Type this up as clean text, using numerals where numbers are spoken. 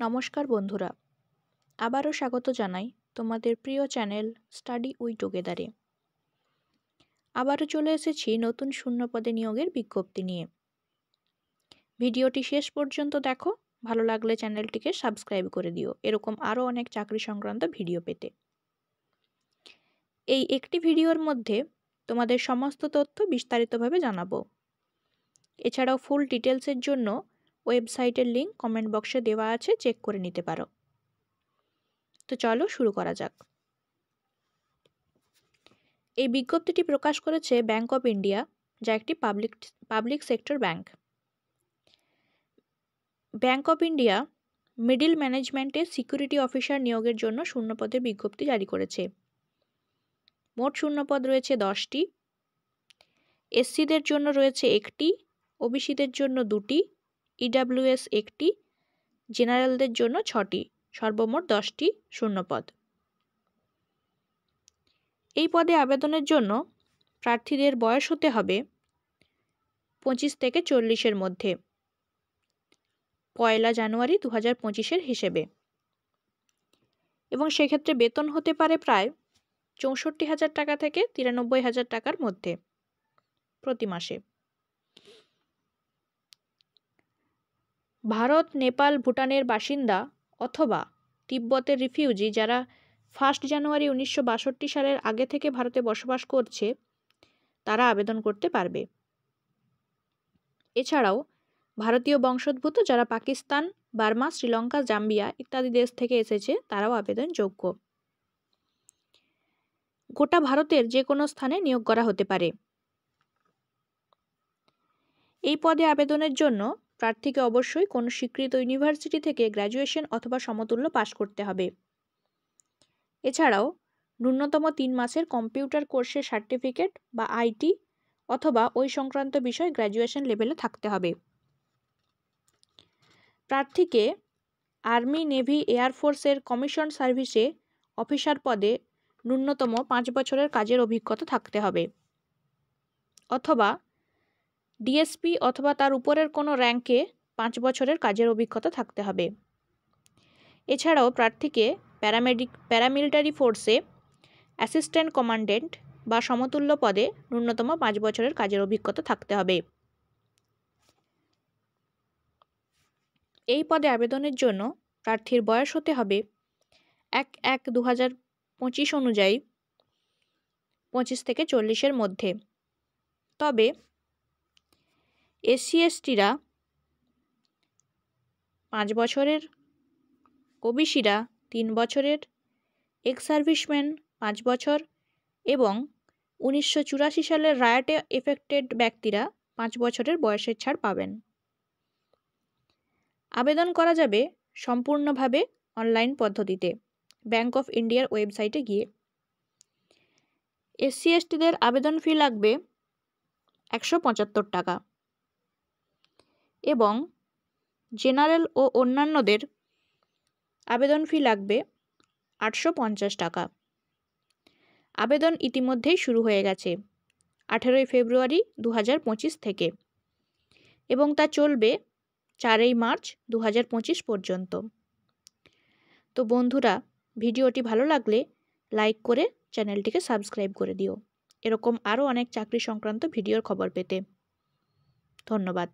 নমস্কার বন্ধুরা, আবারও স্বাগত জানাই তোমাদের প্রিয় চ্যানেল স্টাডি উই টুগেদারে। আবারও চলে এসেছি নতুন শূন্যপদে নিয়োগের বিজ্ঞপ্তি নিয়ে। ভিডিওটি শেষ পর্যন্ত দেখো, ভালো লাগলে চ্যানেলটিকে সাবস্ক্রাইব করে দিও এরকম আরও অনেক চাকরি সংক্রান্ত ভিডিও পেতে। এই একটি ভিডিওর মধ্যে তোমাদের সমস্ত তথ্য বিস্তারিতভাবে জানাবো। এছাড়াও ফুল ডিটেলসের জন্য ওয়েবসাইটের লিঙ্ক কমেন্ট বক্সে দেওয়া আছে, চেক করে নিতে পারো। তো চলো শুরু করা যাক। এই বিজ্ঞপ্তিটি প্রকাশ করেছে ব্যাংক অফ ইন্ডিয়া, যা একটি public sector bank. Bank of India middle ম্যানেজমেন্টে সিকিউরিটি অফিসার নিয়োগের জন্য শূন্যপদের বিজ্ঞপ্তি জারি করেছে। মোট শূন্যপদ রয়েছে 10টি। এসসিদের জন্য রয়েছে 1টি, ওবিসিদের জন্য 2টি, ইডাব্লিউএস 1টি, জেনারেলদের জন্য 6টি, সর্বমোট 10টি শূন্যপদ। এই পদে আবেদনের জন্য প্রার্থীদের বয়স হতে হবে 25 থেকে 40-এর মধ্যে, 1 জানুয়ারি 2025-এর হিসেবে, এবং সেক্ষেত্রে বেতন হতে পারে প্রায় 64,000 টাকা থেকে 93,000 টাকার মধ্যে প্রতি মাসে। ভারত, নেপাল, ভুটানের বাসিন্দা অথবা তিব্বতের রিফিউজি যারা 1 জানুয়ারি 1962 সালের আগে থেকে ভারতে বসবাস করছে তারা আবেদন করতে পারবে। এছাড়াও ভারতীয় বংশোদ্ভূত যারা পাকিস্তান, বার্মা, শ্রীলঙ্কা, জাম্বিয়া ইত্যাদি দেশ থেকে এসেছে তারাও আবেদনযোগ্য। গোটা ভারতের যে কোনো স্থানে নিয়োগ করা হতে পারে। এই পদে আবেদনের জন্য প্রার্থীকে অবশ্যই কোনো স্বীকৃত ইউনিভার্সিটি থেকে গ্র্যাজুয়েশন অথবা সমতুল্য পাশ করতে হবে। এছাড়াও ন্যূনতম 3 মাসের কম্পিউটার কোর্সের সার্টিফিকেট বা আইটি অথবা ওই সংক্রান্ত বিষয় গ্র্যাজুয়েশন লেভেলে থাকতে হবে। প্রার্থীকে আর্মি, নেভি, এয়ারফোর্সের কমিশন সার্ভিসে অফিসার পদে ন্যূনতম 5 বছরের কাজের অভিজ্ঞতা থাকতে হবে, অথবা ডিএসপি অথবা তার উপরের কোনো র্যাঙ্কে 5 বছরের কাজের অভিজ্ঞতা থাকতে হবে। এছাড়াও প্রার্থীকে প্যারামিলিটারি ফোর্সে অ্যাসিস্ট্যান্ট কমান্ড্যান্ট বা সমতুল্য পদে ন্যূনতম 5 বছরের কাজের অভিজ্ঞতা থাকতে হবে। এই পদে আবেদনের জন্য প্রার্থীর বয়স হতে হবে 1/1/2025 অনুযায়ী 25 থেকে 40-এর মধ্যে। তবে এসসি এসটিরা 5 বছরের, ওবিসিরা 3 বছরের, এক্স সার্ভিসম্যান 5 বছর এবং 1984 সালের রায়টে এফেক্টেড ব্যক্তিরা 5 বছরের বয়সের ছাড় পাবেন। আবেদন করা যাবে সম্পূর্ণভাবে অনলাইন পদ্ধতিতে ব্যাংক অফ ইন্ডিয়ার ওয়েবসাইটে গিয়ে। এসসি এসটিদের আবেদন ফি লাগবে 175 টাকা এবং জেনারেল ও অন্যান্যদের আবেদন ফি লাগবে 850 টাকা। আবেদন ইতিমধ্যেই শুরু হয়ে গেছে 18 ফেব্রুয়ারি 2025 থেকে এবং তা চলবে 4 মার্চ 2025 পর্যন্ত। তো বন্ধুরা, ভিডিওটি ভালো লাগলে লাইক করে চ্যানেলটিকে সাবস্ক্রাইব করে দিও এরকম আরও অনেক চাকরি সংক্রান্ত ভিডিওর খবর পেতে। ধন্যবাদ।